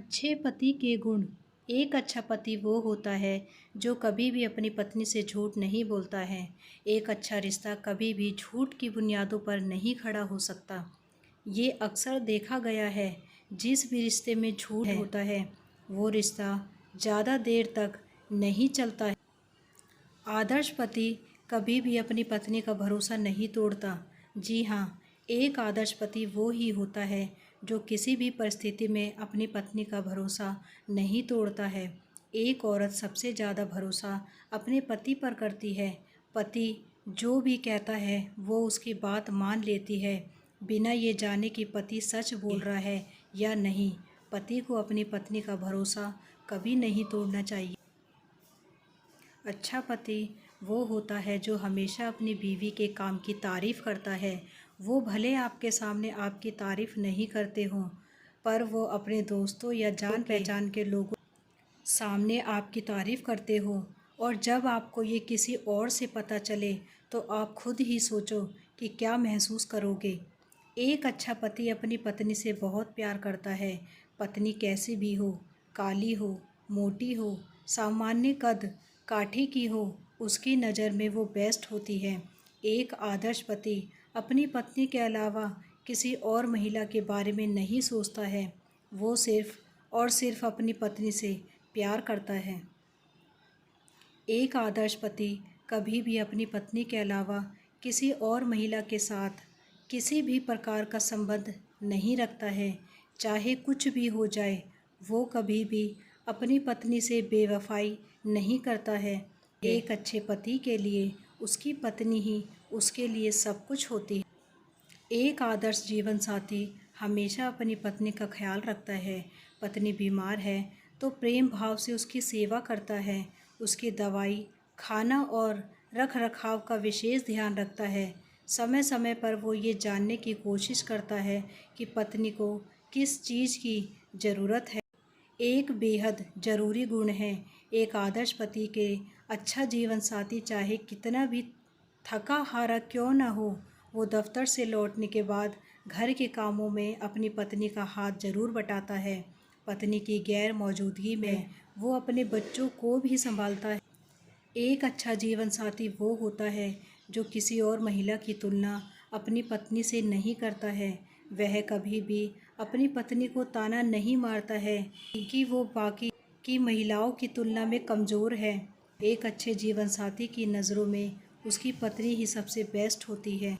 अच्छे पति के गुण। एक अच्छा पति वो होता है जो कभी भी अपनी पत्नी से झूठ नहीं बोलता है। एक अच्छा रिश्ता कभी भी झूठ की बुनियादों पर नहीं खड़ा हो सकता। ये अक्सर देखा गया है, जिस भी रिश्ते में झूठ होता है वो रिश्ता ज़्यादा देर तक नहीं चलता है। आदर्श पति कभी भी अपनी पत्नी का भरोसा नहीं तोड़ता। जी हाँ, एक आदर्श पति वो ही होता है जो किसी भी परिस्थिति में अपनी पत्नी का भरोसा नहीं तोड़ता है। एक औरत सबसे ज़्यादा भरोसा अपने पति पर करती है। पति जो भी कहता है वो उसकी बात मान लेती है, बिना ये जाने कि पति सच बोल रहा है या नहीं। पति को अपनी पत्नी का भरोसा कभी नहीं तोड़ना चाहिए। अच्छा पति वो होता है जो हमेशा अपनी बीवी के काम की तारीफ़ करता है। वो भले आपके सामने आपकी तारीफ़ नहीं करते हों, पर वो अपने दोस्तों या जान पहचान के लोगों सामने आपकी तारीफ़ करते हो। और जब आपको ये किसी और से पता चले तो आप खुद ही सोचो कि क्या महसूस करोगे। एक अच्छा पति अपनी पत्नी से बहुत प्यार करता है। पत्नी कैसी भी हो, काली हो, मोटी हो, सामान्य कद काठी की हो, उसकी नज़र में वो बेस्ट होती है। एक आदर्श पति अपनी पत्नी के अलावा किसी और महिला के बारे में नहीं सोचता है। वो सिर्फ़ और सिर्फ़ अपनी पत्नी से प्यार करता है। एक आदर्श पति कभी भी अपनी पत्नी के अलावा किसी और महिला के साथ किसी भी प्रकार का संबंध नहीं रखता है। चाहे कुछ भी हो जाए, वो कभी भी अपनी पत्नी से बेवफाई नहीं करता है। एक अच्छे पति के लिए उसकी पत्नी ही उसके लिए सब कुछ होती है। एक आदर्श जीवन साथी हमेशा अपनी पत्नी का ख्याल रखता है। पत्नी बीमार है तो प्रेम भाव से उसकी सेवा करता है। उसकी दवाई, खाना और रख रखाव का विशेष ध्यान रखता है। समय समय पर वो ये जानने की कोशिश करता है कि पत्नी को किस चीज़ की ज़रूरत है। एक बेहद ज़रूरी गुण है एक आदर्श पति के। अच्छा जीवन साथी चाहे कितना भी थका हारा क्यों ना हो, वो दफ्तर से लौटने के बाद घर के कामों में अपनी पत्नी का हाथ जरूर बटाता है। पत्नी की गैर मौजूदगी में वो अपने बच्चों को भी संभालता है। एक अच्छा जीवन साथी वो होता है जो किसी और महिला की तुलना अपनी पत्नी से नहीं करता है। वह कभी भी अपनी पत्नी को ताना नहीं मारता है कि वो बाकी की महिलाओं की तुलना में कमज़ोर है। एक अच्छे जीवन साथी की नज़रों में उसकी पत्नी ही सबसे बेस्ट होती है।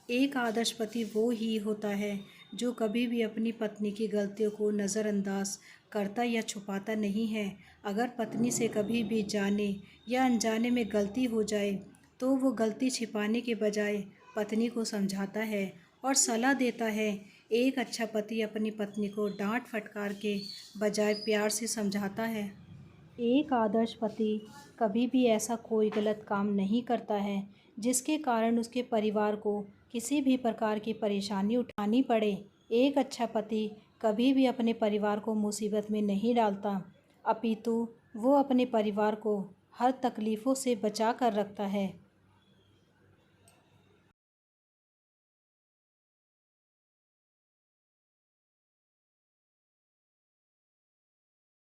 एक आदर्श पति वो ही होता है जो कभी भी अपनी पत्नी की गलतियों को नज़रअंदाज करता या छुपाता नहीं है। अगर पत्नी से कभी भी जाने या अनजाने में गलती हो जाए तो वो गलती छिपाने के बजाय पत्नी को समझाता है और सलाह देता है। एक अच्छा पति अपनी पत्नी को डांट फटकार के बजाय प्यार से समझाता है। एक आदर्श पति कभी भी ऐसा कोई गलत काम नहीं करता है जिसके कारण उसके परिवार को किसी भी प्रकार की परेशानी उठानी पड़े। एक अच्छा पति कभी भी अपने परिवार को मुसीबत में नहीं डालता, अपितु वो अपने परिवार को हर तकलीफ़ों से बचा कर रखता है।